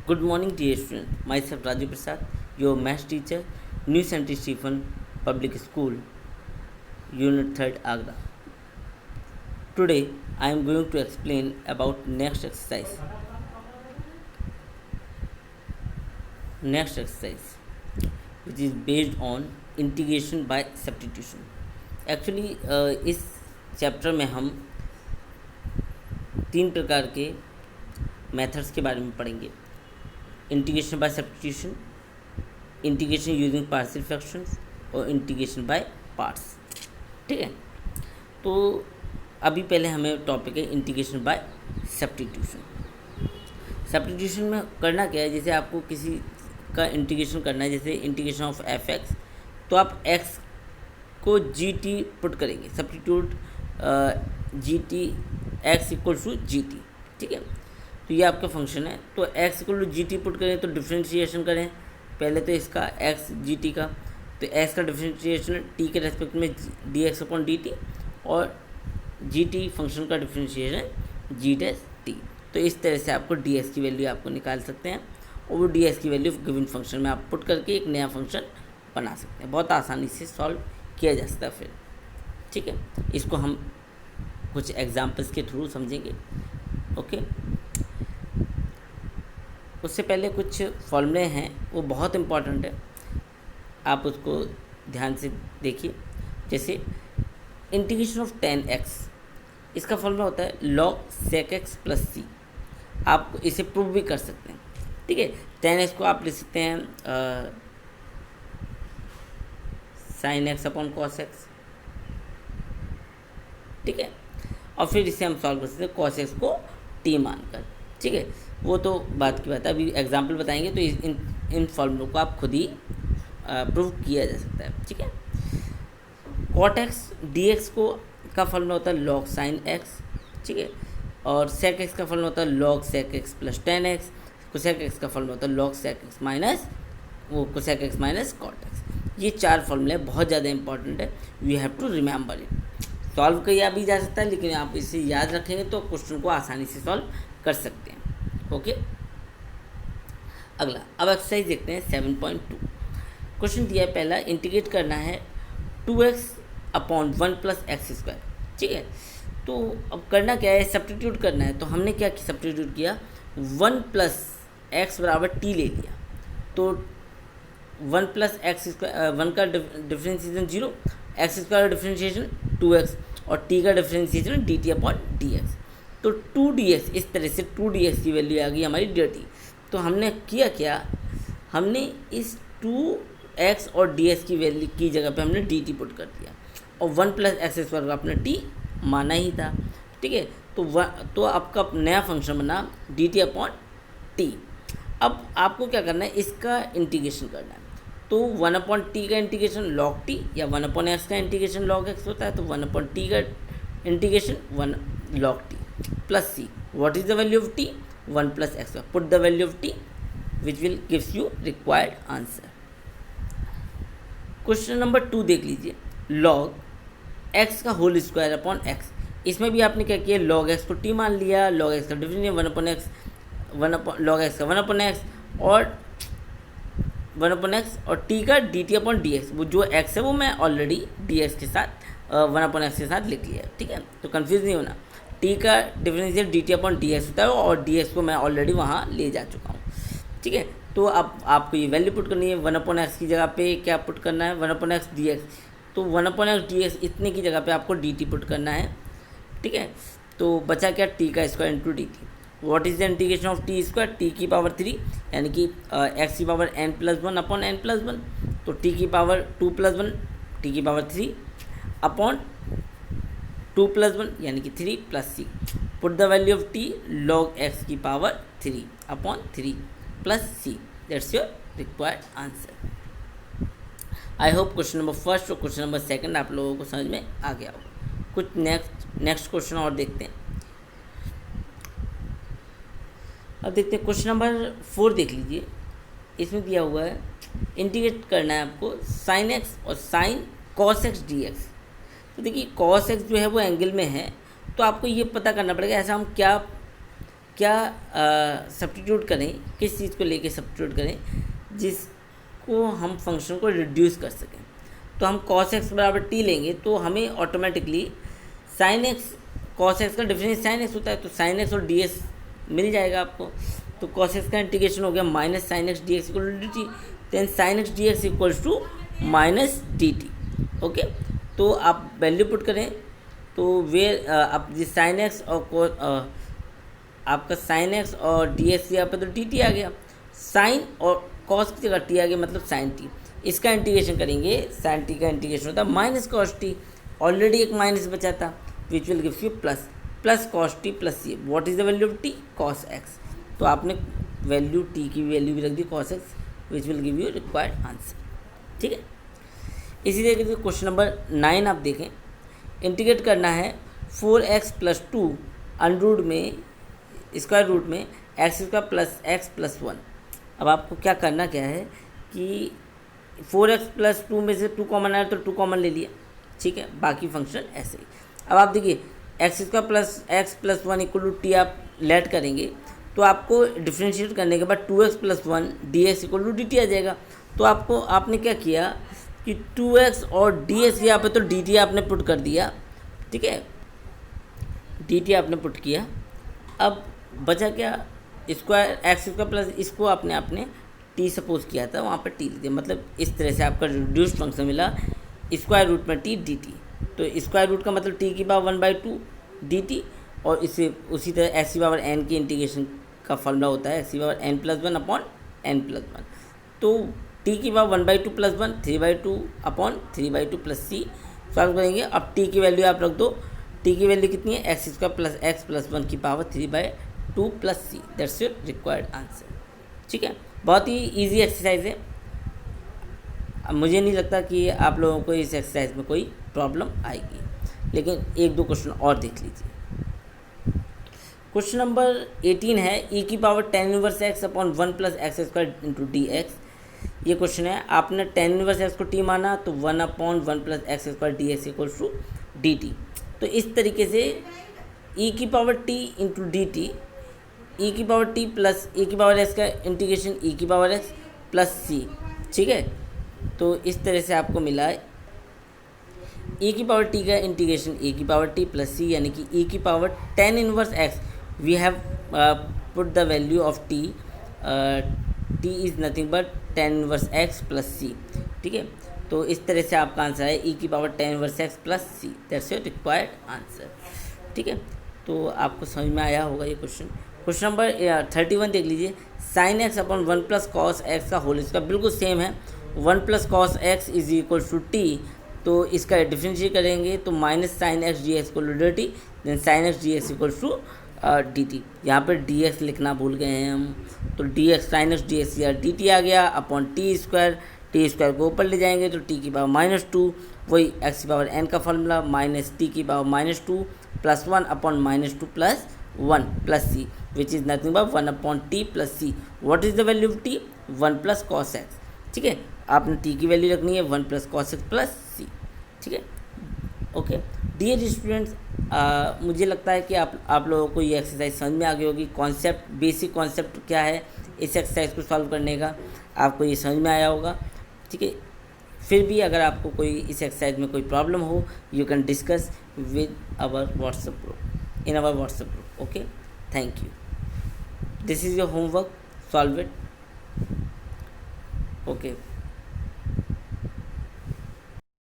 Good morning, dear students. Myself Raju Prasad, your maths teacher, New St. Stephen Public School, Unit 3rd, Agra. Today, I am going to explain about next exercise. Next exercise, which is based on integration by substitution. Actually इस chapter में हम तीन प्रकार के methods के बारे में पढ़ेंगे। Integration by substitution, integration using partial fractions और इंटीग्रेशन बाय पार्ट्स। ठीक है, तो अभी पहले हमें टॉपिक है इंटीग्रेशन बाय सब्स्टिट्यूशन। सब्स्टिट्यूशन में करना क्या है, जैसे आपको किसी का इंटीग्रेशन करना है, जैसे इंटीग्रेशन ऑफ एफ एक्स, तो आप एक्स को जी टी पुट करेंगे, substitute g t x equal to g t. ठीक है, तो ये आपका फंक्शन है, तो x equal to g t put करें तो डिफ्रेंशिएशन करें पहले तो इसका एक्स जी टी का, तो एक्स का डिफ्रेंशिएशन टी के रेस्पेक्ट में D x upon D T और जी टी फंक्शन का डिफ्रेंशिएशन जी डैश टी। तो इस तरह से आपको डी एक्स की वैल्यू आपको निकाल सकते हैं और वो डी एक्स की वैल्यू गिवन फंक्शन में आप पुट करके एक नया फंक्शन बना सकते हैं। बहुत आसानी से सॉल्व किया जा सकता है फिर। ठीक है, इसको हम कुछ एग्जाम्पल्स के थ्रू समझेंगे। ओके, उससे पहले कुछ फॉर्मूले हैं, वो बहुत इम्पॉर्टेंट है, आप उसको ध्यान से देखिए। जैसे इंटीग्रेशन ऑफ टेन एक्स, इसका फॉर्मूला होता है लॉग सेक एक्स प्लस सी। आप इसे प्रूव भी कर सकते हैं। ठीक है, टेन एक्स को आप लिख सकते हैं sign x upon cos x. ठीक है, और फिर इसे हम सॉल्व कर सकते हैं कॉस एक्स को टी मानकर। ठीक है, वो तो बात की बात है, अभी एग्जाम्पल बताएंगे तो इन फॉर्मूलों को आप खुद ही प्रूव किया जा सकता है। ठीक है, कॉट एक्स डी एक्स को का फॉर्मूला होता है लॉग साइन एक्स। ठीक है, और सेक एक्स का फॉर्मूला होता है log sec x plus tan x. Cosec x का फॉर्मूला होता है log sec x minus cosec x minus cot x. ये चार फॉर्मूले बहुत ज़्यादा इंपॉर्टेंट है, we have to remember it. Solve किया भी जा सकता है, लेकिन आप इसे याद रखेंगे तो क्वेश्चन को आसानी से सॉल्व कर सकते हैं। ओके, अगला अब एक्सरसाइज देखते हैं 7.2। क्वेश्चन दिया है पहला, इंटीग्रेट करना है 2x upon 1 plus X square. ठीक है, तो अब करना क्या है, सब्स्टिट्यूट करना है। तो हमने क्या सब्स्टिट्यूट किया, 1 प्लस एक्स बराबर टी ले लिया, तो 1 प्लस एक्स स्क्वायर, 1 का डिफ्रेंशिएशन 0, एक्स स्क्वायर का डिफ्रेंशिएशन 2x और टी का differentiation D T upon D x. तो 2dx, इस तरह से 2dx की वैल्यू आ गई हमारी dt। तो हमने किया क्या, हमने इस 2x और dx की वैल्यू की जगह पे हमने dt पुट कर दिया और 1 प्लस एक्स स्क्वायर का अपना t माना ही था। ठीक है, तो आपका नया फंक्शन बना dt अपॉन टी। अब आपको क्या करना है, इसका इंटीग्रेशन करना है। तो 1 अपॉन टी का इंटीग्रेशन लॉग टी या 1 अपॉन एक्स का इंटीग्रेशन लॉग एक्स होता है, तो 1 अपॉन टी का integration 1 log t plus c. What is the value of t? 1 plus x. Put the value of t which will gives you required answer. Question number 2 देख लीजिए, log x का whole square upon x। इसमें भी आपने क्या किया, log x को t मान लिया, log x का differential 1 upon x, log x का 1 अपॉन x और 1 अपॉन x और t का dt अपॉन dx। वो जो x है वो मैं ऑलरेडी dx के साथ 1 अपॉन x के साथ लिख लिया। ठीक है, तो कंफ्यूज नहीं होना, टी का differential D T upon D x होता है और डी एक्स को मैं ऑलरेडी वहाँ ले जा चुका हूँ। ठीक है, तो अब आपको ये वैल्यू पुट करनी है, 1 अपॉन एक्स की जगह पे क्या पुट करना है, 1 अपॉन एक्स डी एक्स। तो 1 अपॉन एक्स डी एक्स इतने की जगह पे आपको डी टी पुट करना है। ठीक है, तो बचा क्या, टी का square into D T. What is the integration of T square, T की पावर 3 यानी कि एक्स की power n plus 1 upon n plus 1, तो टी की पावर 2 प्लस 1 टी की पावर 3 अपॉन 2 प्लस 1 यानी कि 3 plus C. Put the value of T log X की power 3 upon 3 plus C. That's your required answer. I hope question number first और question number second आप लोगों को समझ में आ गया होगा। कुछ नेक्स्ट क्वेश्चन और देखते हैं। अब देखते हैं क्वेश्चन नंबर 4 देख लीजिए, इसमें दिया हुआ है इंटीग्रेट करना है आपको साइन एक्स और sine cos x d x. तो देखिए कॉस एक्स जो है वो एंगल में है, तो आपको ये पता करना पड़ेगा ऐसा हम क्या क्या सब्स्टिट्यूट करें, किस चीज़ को लेके सब्स्टिट्यूट करें जिसको हम फंक्शन को रिड्यूस कर सकें। तो हम cos x बराबर टी लेंगे तो हमें automatically sin x, cos x का डिफरेंस sin x होता है, तो sin x और ds मिल जाएगा आपको। तो cos x का इंटीग्रेशन हो गया minus sine x d x equal to D t, then sine x d x equals to minus d t. Okay, तो आप वैल्यू पुट करें तो वेयर आप जिस साइन एक्स और आपका साइन एक्स और डी एक्स यहाँ पर तो डी टी आ गया, साइन और कॉस की जगह टी आ गया, मतलब साइन टी। इसका इंटीग्रेशन करेंगे, साइन टी का इंटीग्रेशन होता है माइनस कॉस टी, ऑलरेडी एक माइनस बचा था which will gives you plus, plus cos T plus ये, what is the value of T, cos X. तो आपने वैल्यू टी की वैल्यू भी रख दी cos X which will give you required answer. ठीक है, इसी तरीके से क्वेश्चन नंबर 9 आप देखें, इंटीग्रेट करना है 4x प्लस 2 अंडरूट में स्क्वायर रूट में x square plus x plus 1। अब आपको क्या करना क्या है कि 4x प्लस 2 में से 2 कॉमन आया तो 2 कॉमन ले लिया, ठीक है, बाकी फंक्शन ऐसे ही। अब आप देखिए X square plus x plus 1 equal to T आप लेट करेंगे तो आपको डिफ्रेंशिएट करने के बाद 2x plus 1 D x equal to D T आ जाएगा। तो आपने क्या किया कि 2x और डी एक्स यहाँ पे तो डी टी आपने पुट कर दिया, ठीक है, डी टी आपने पुट किया। अब बचा क्या, स्क्वायर एक्स स्क्वायर प्लस इसको आपने टी सपोज किया था वहाँ पर टी लिख दिया, मतलब इस तरह से आपका रिड्यूस्ड फंक्शन मिला स्क्वायर रूट में टी डी टी। तो स्क्वायर रूट का मतलब टी की पावर 1/2 डी टी, और इसे उसी तरह एक्स की पावर एन की इंटीग्रेशन का फॉर्मूला होता है एक्स की power n plus 1 upon n plus 1। तो टी की पावर 1/2 प्लस 1 3/2 अपॉन 3/2 प्लस सी सॉल्व करेंगे। अब टी की वैल्यू आप रख दो, टी की वैल्यू कितनी है, x square plus x plus 1 की power 3/2 plus C, that's your required answer. ठीक है, बहुत ही ईजी एक्सरसाइज है। अब मुझे नहीं लगता कि आप लोगों को इस एक्सरसाइज में कोई प्रॉब्लम आएगी, लेकिन एक दो क्वेश्चन और देख लीजिए। क्वेश्चन नंबर 18 है e की power tan inverse x upon 1 plus X square into D X. ये क्वेश्चन है, आपने tan इनवर्स x को t माना तो 1 upon 1 plus X square D x equal to D T. तो इस तरीके से e की power t into D T, E की पावर t प्लस e की पावर x का इंटीग्रेशन e की पावर x प्लस c, ठीक है। तो इस तरह से आपको मिला है e की पावर t का इंटीग्रेशन e की पावर t प्लस c, यानी कि e की power tan inverse x we have put the value of t, t is nothing but tan inverse x plus c, ठीक है। तो इस तरह से आपका आंसर है e की power tan inverse x plus c, that's your required answer. ठीक है, तो आपको समझ में आया होगा ये क्वेश्चन। क्वेश्चन नंबर 31 देख लीजिए, sine x upon 1 plus cos x का होल स्क्वायर बिल्कुल सेम है, 1 plus cos x is equal to t. तो इसका डिफ्रेंशिएट करेंगे तो minus sine x d x equal to D t, then sine x d x equal to D t. यहाँ पर D x लिखना भूल गए हैं हम, तो D x sign x d x या डी टी आ गया अपॉन टी स्क्वायर को ऊपर ले जाएंगे तो टी की पावर -2, वही एक्स की पावर एन का फॉर्मूला माइनस टी की power -2 plus 1 upon -2 plus 1 plus c which is nothing but 1 upon t plus c. What is the value of t, 1 plus cos x, ठीक है। आपने t की value रखनी है 1 plus cos x plus c, ठीक है। Okay dear students, मुझे लगता है कि आप लोगों को ये एक्सरसाइज समझ में आ गई होगी। कॉन्सेप्ट, बेसिक कॉन्सेप्ट क्या है इस एक्सरसाइज को सॉल्व करने का, आपको ये समझ में आया होगा, ठीक है। फिर भी अगर आपको कोई इस एक्सरसाइज में कोई प्रॉब्लम हो, you can discuss with our WhatsApp group, in our WhatsApp group. Okay, thank you. This is your homework, solve it. Okay.